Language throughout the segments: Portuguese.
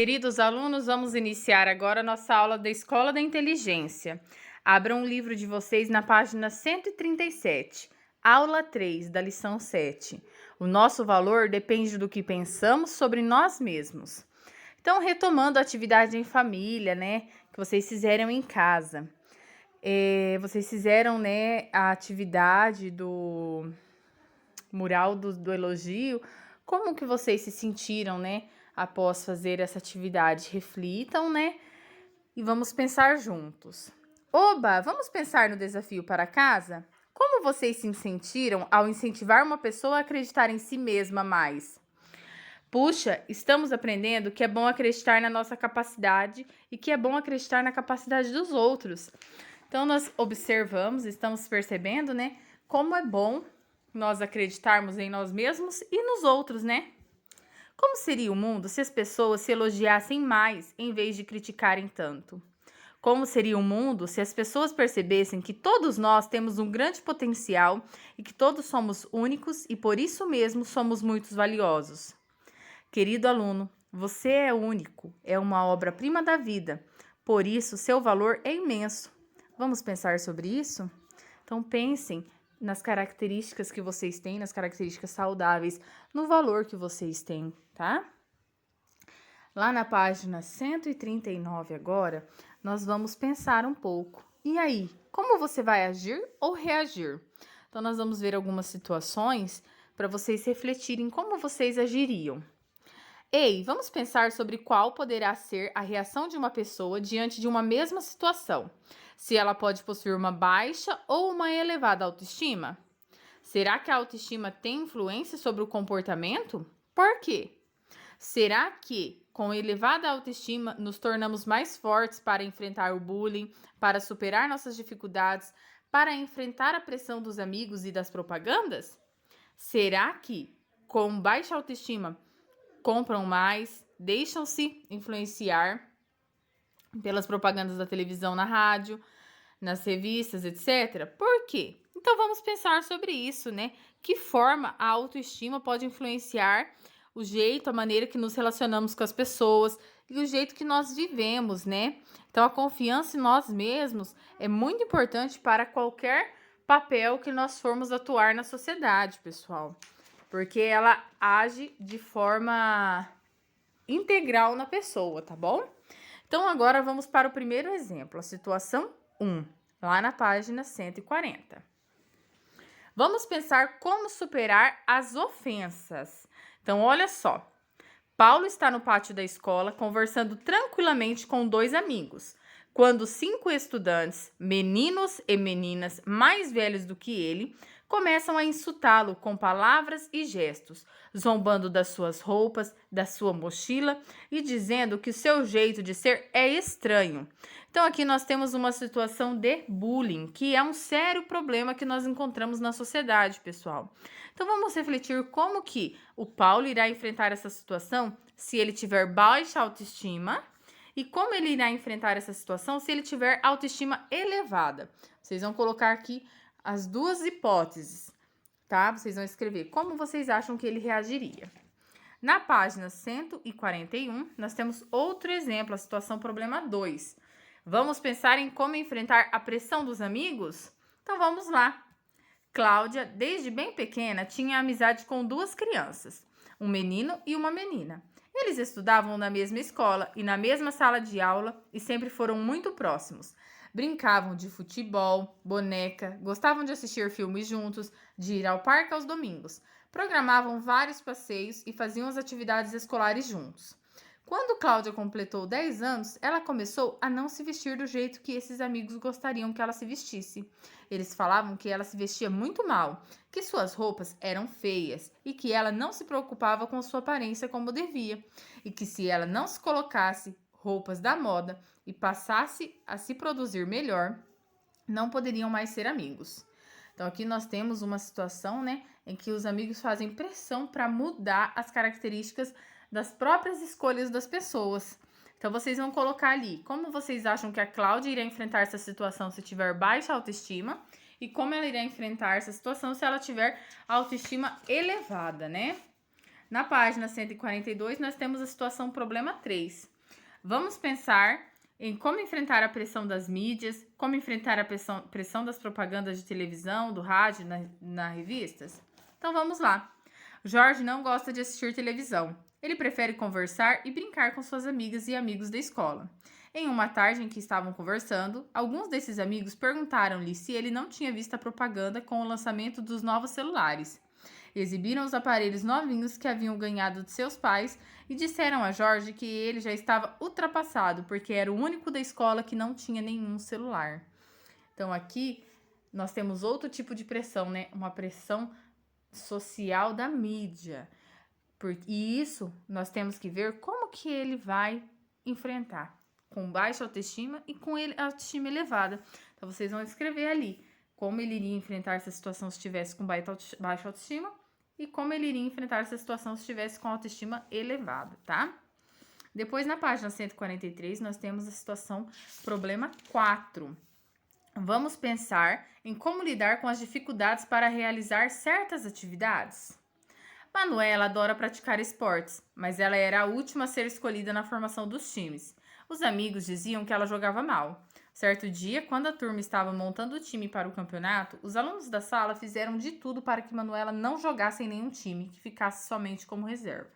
Queridos alunos, vamos iniciar agora a nossa aula da Escola da Inteligência. Abram o livro de vocês na página 137, aula 3 da lição 7. O nosso valor depende do que pensamos sobre nós mesmos. Então, retomando a atividade em família, que vocês fizeram em casa. Vocês fizeram, a atividade do mural do elogio. Como que vocês se sentiram, após fazer essa atividade? Reflitam, e vamos pensar juntos. Oba, vamos pensar no desafio para casa? Como vocês se sentiram ao incentivar uma pessoa a acreditar em si mesma mais? Puxa, estamos aprendendo que é bom acreditar na nossa capacidade e que é bom acreditar na capacidade dos outros. Então, nós observamos, estamos percebendo, como é bom nós acreditarmos em nós mesmos e nos outros, Como seria o mundo se as pessoas se elogiassem mais em vez de criticarem tanto? Como seria o mundo se as pessoas percebessem que todos nós temos um grande potencial e que todos somos únicos e por isso mesmo somos muito valiosos? Querido aluno, você é único, é uma obra-prima da vida, por isso seu valor é imenso. Vamos pensar sobre isso? Então pensem nas características que vocês têm, nas características saudáveis, no valor que vocês têm, tá? Lá na página 139 agora, nós vamos pensar um pouco. E aí, como você vai agir ou reagir? Então, nós vamos ver algumas situações para vocês refletirem como vocês agiriam. Ei, vamos pensar sobre qual poderá ser a reação de uma pessoa diante de uma mesma situação. Se ela pode possuir uma baixa ou uma elevada autoestima? Será que a autoestima tem influência sobre o comportamento? Por quê? Será que, com elevada autoestima, nos tornamos mais fortes para enfrentar o bullying, para superar nossas dificuldades, para enfrentar a pressão dos amigos e das propagandas? Será que, com baixa autoestima, compram mais, deixam-se influenciar pelas propagandas da televisão, na rádio, nas revistas, etc. Por quê? Então vamos pensar sobre isso, Que forma a autoestima pode influenciar o jeito, a maneira que nos relacionamos com as pessoas e o jeito que nós vivemos, Então a confiança em nós mesmos é muito importante para qualquer papel que nós formos atuar na sociedade, pessoal. Porque ela age de forma integral na pessoa, tá bom? Então, agora vamos para o primeiro exemplo, a situação 1, lá na página 140. Vamos pensar como superar as ofensas. Então, olha só. Paulo está no pátio da escola conversando tranquilamente com 2 amigos, quando 5 estudantes, meninos e meninas mais velhos do que ele, começam a insultá-lo com palavras e gestos, zombando das suas roupas, da sua mochila e dizendo que o seu jeito de ser é estranho. Então aqui nós temos uma situação de bullying, que é um sério problema que nós encontramos na sociedade, pessoal. Então vamos refletir como que o Paulo irá enfrentar essa situação se ele tiver baixa autoestima e como ele irá enfrentar essa situação se ele tiver autoestima elevada. Vocês vão colocar aqui as duas hipóteses, tá? Vocês vão escrever como vocês acham que ele reagiria. Na página 141, nós temos outro exemplo, a situação problema 2. Vamos pensar em como enfrentar a pressão dos amigos? Então vamos lá. Cláudia, desde bem pequena, tinha amizade com 2 crianças, um menino e uma menina. Eles estudavam na mesma escola e na mesma sala de aula e sempre foram muito próximos. Brincavam de futebol, boneca, gostavam de assistir filmes juntos, de ir ao parque aos domingos. Programavam vários passeios e faziam as atividades escolares juntos. Quando Cláudia completou 10 anos, ela começou a não se vestir do jeito que esses amigos gostariam que ela se vestisse. Eles falavam que ela se vestia muito mal, que suas roupas eram feias e que ela não se preocupava com sua aparência como devia, e que se ela não se colocasse roupas da moda e passasse a se produzir melhor, não poderiam mais ser amigos. Então aqui nós temos uma situação, em que os amigos fazem pressão para mudar as características das próprias escolhas das pessoas. Então vocês vão colocar ali como vocês acham que a Cláudia irá enfrentar essa situação se tiver baixa autoestima e como ela irá enfrentar essa situação se ela tiver autoestima elevada, Na página 142 nós temos a situação problema 3. Vamos pensar em como enfrentar a pressão das mídias, como enfrentar a pressão das propagandas de televisão, do rádio, nas revistas? Então vamos lá. Jorge não gosta de assistir televisão. Ele prefere conversar e brincar com suas amigas e amigos da escola. Em uma tarde em que estavam conversando, alguns desses amigos perguntaram-lhe se ele não tinha visto a propaganda com o lançamento dos novos celulares. Exibiram os aparelhos novinhos que haviam ganhado de seus pais e disseram a Jorge que ele já estava ultrapassado, porque era o único da escola que não tinha nenhum celular. Então aqui nós temos outro tipo de pressão, né? Uma pressão social da mídia. E isso nós temos que ver como que ele vai enfrentar, com baixa autoestima e com autoestima elevada. Então vocês vão escrever ali como ele iria enfrentar essa situação se estivesse com baixa autoestima e como ele iria enfrentar essa situação se estivesse com autoestima elevada, tá? Depois, na página 143, nós temos a situação problema 4. Vamos pensar em como lidar com as dificuldades para realizar certas atividades. Manuela adora praticar esportes, mas ela era a última a ser escolhida na formação dos times. Os amigos diziam que ela jogava mal. Certo dia, quando a turma estava montando o time para o campeonato, os alunos da sala fizeram de tudo para que Manuela não jogasse em nenhum time, que ficasse somente como reserva.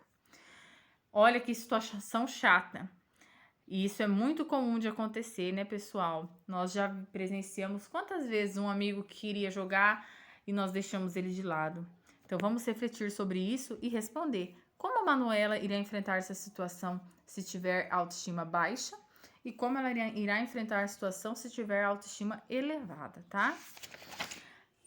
Olha que situação chata. E isso é muito comum de acontecer, né, pessoal? Nós já presenciamos quantas vezes um amigo queria jogar e nós deixamos ele de lado. Então, vamos refletir sobre isso e responder como a Manuela irá enfrentar essa situação se tiver autoestima baixa e como ela irá enfrentar a situação se tiver autoestima elevada, tá?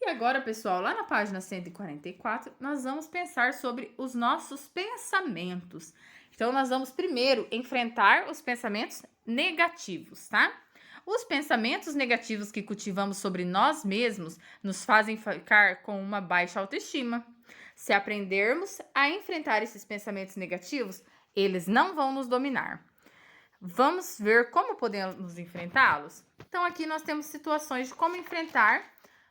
E agora, pessoal, lá na página 144, nós vamos pensar sobre os nossos pensamentos. Então, nós vamos primeiro enfrentar os pensamentos negativos, tá? Os pensamentos negativos que cultivamos sobre nós mesmos nos fazem ficar com uma baixa autoestima. Se aprendermos a enfrentar esses pensamentos negativos, eles não vão nos dominar. Vamos ver como podemos enfrentá-los? Então, aqui nós temos situações de como enfrentar,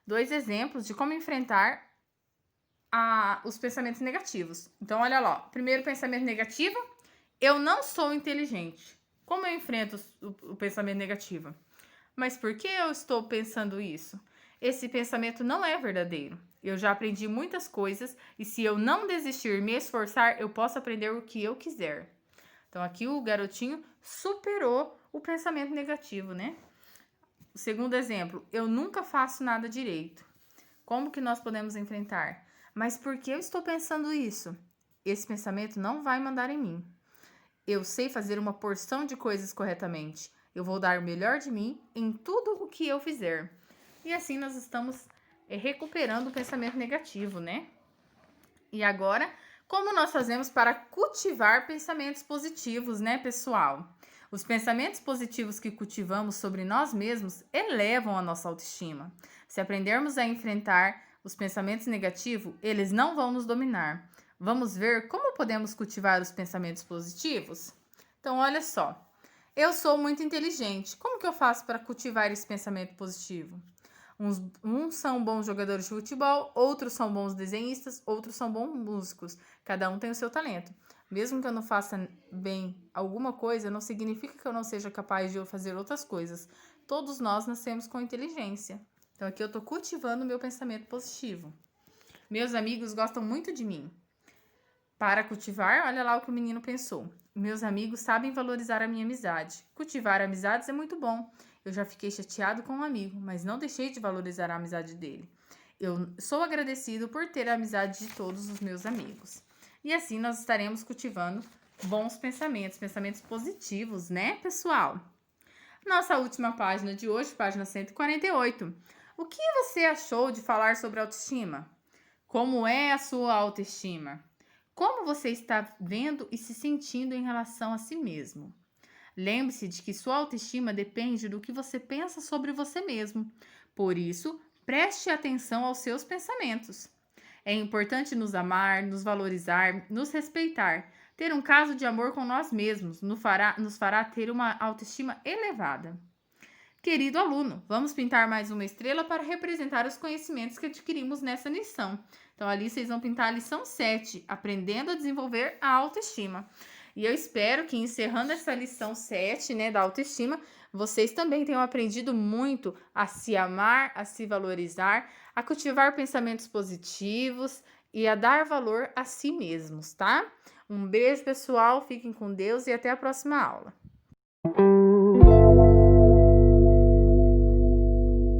2 exemplos de como enfrentar os pensamentos negativos. Então, olha lá, primeiro pensamento negativo, eu não sou inteligente. Como eu enfrento o pensamento negativo? Mas por que eu estou pensando isso? Esse pensamento não é verdadeiro. Eu já aprendi muitas coisas e se eu não desistir e me esforçar, eu posso aprender o que eu quiser. Então, aqui o garotinho superou o pensamento negativo, né? O segundo exemplo, eu nunca faço nada direito. Como que nós podemos enfrentar? Mas por que eu estou pensando isso? Esse pensamento não vai mandar em mim. Eu sei fazer uma porção de coisas corretamente. Eu vou dar o melhor de mim em tudo o que eu fizer. E assim nós estamos recuperando o pensamento negativo, né? E agora, como nós fazemos para cultivar pensamentos positivos, né, pessoal? Os pensamentos positivos que cultivamos sobre nós mesmos elevam a nossa autoestima. Se aprendermos a enfrentar os pensamentos negativos, eles não vão nos dominar. Vamos ver como podemos cultivar os pensamentos positivos? Então, olha só. Eu sou muito inteligente. Como que eu faço para cultivar esse pensamento positivo? Uns são bons jogadores de futebol, outros são bons desenhistas, outros são bons músicos. Cada um tem o seu talento. Mesmo que eu não faça bem alguma coisa, não significa que eu não seja capaz de fazer outras coisas. Todos nós nascemos com inteligência. Então aqui eu estou cultivando o meu pensamento positivo. Meus amigos gostam muito de mim. Para cultivar, olha lá o que o menino pensou. Meus amigos sabem valorizar a minha amizade. Cultivar amizades é muito bom. Eu já fiquei chateado com um amigo, mas não deixei de valorizar a amizade dele. Eu sou agradecido por ter a amizade de todos os meus amigos. E assim nós estaremos cultivando bons pensamentos, pensamentos positivos, né, pessoal? Nossa última página de hoje, página 148. O que você achou de falar sobre autoestima? Como é a sua autoestima? Como você está vendo e se sentindo em relação a si mesmo? Lembre-se de que sua autoestima depende do que você pensa sobre você mesmo. Por isso, preste atenção aos seus pensamentos. É importante nos amar, nos valorizar, nos respeitar. Ter um caso de amor com nós mesmos nos fará ter uma autoestima elevada. Querido aluno, vamos pintar mais uma estrela para representar os conhecimentos que adquirimos nessa lição. Então, ali vocês vão pintar a lição 7, aprendendo a desenvolver a autoestima. E eu espero que, encerrando essa lição 7, né, da autoestima, vocês também tenham aprendido muito a se amar, a se valorizar, a cultivar pensamentos positivos e a dar valor a si mesmos, tá? Um beijo, pessoal, fiquem com Deus e até a próxima aula.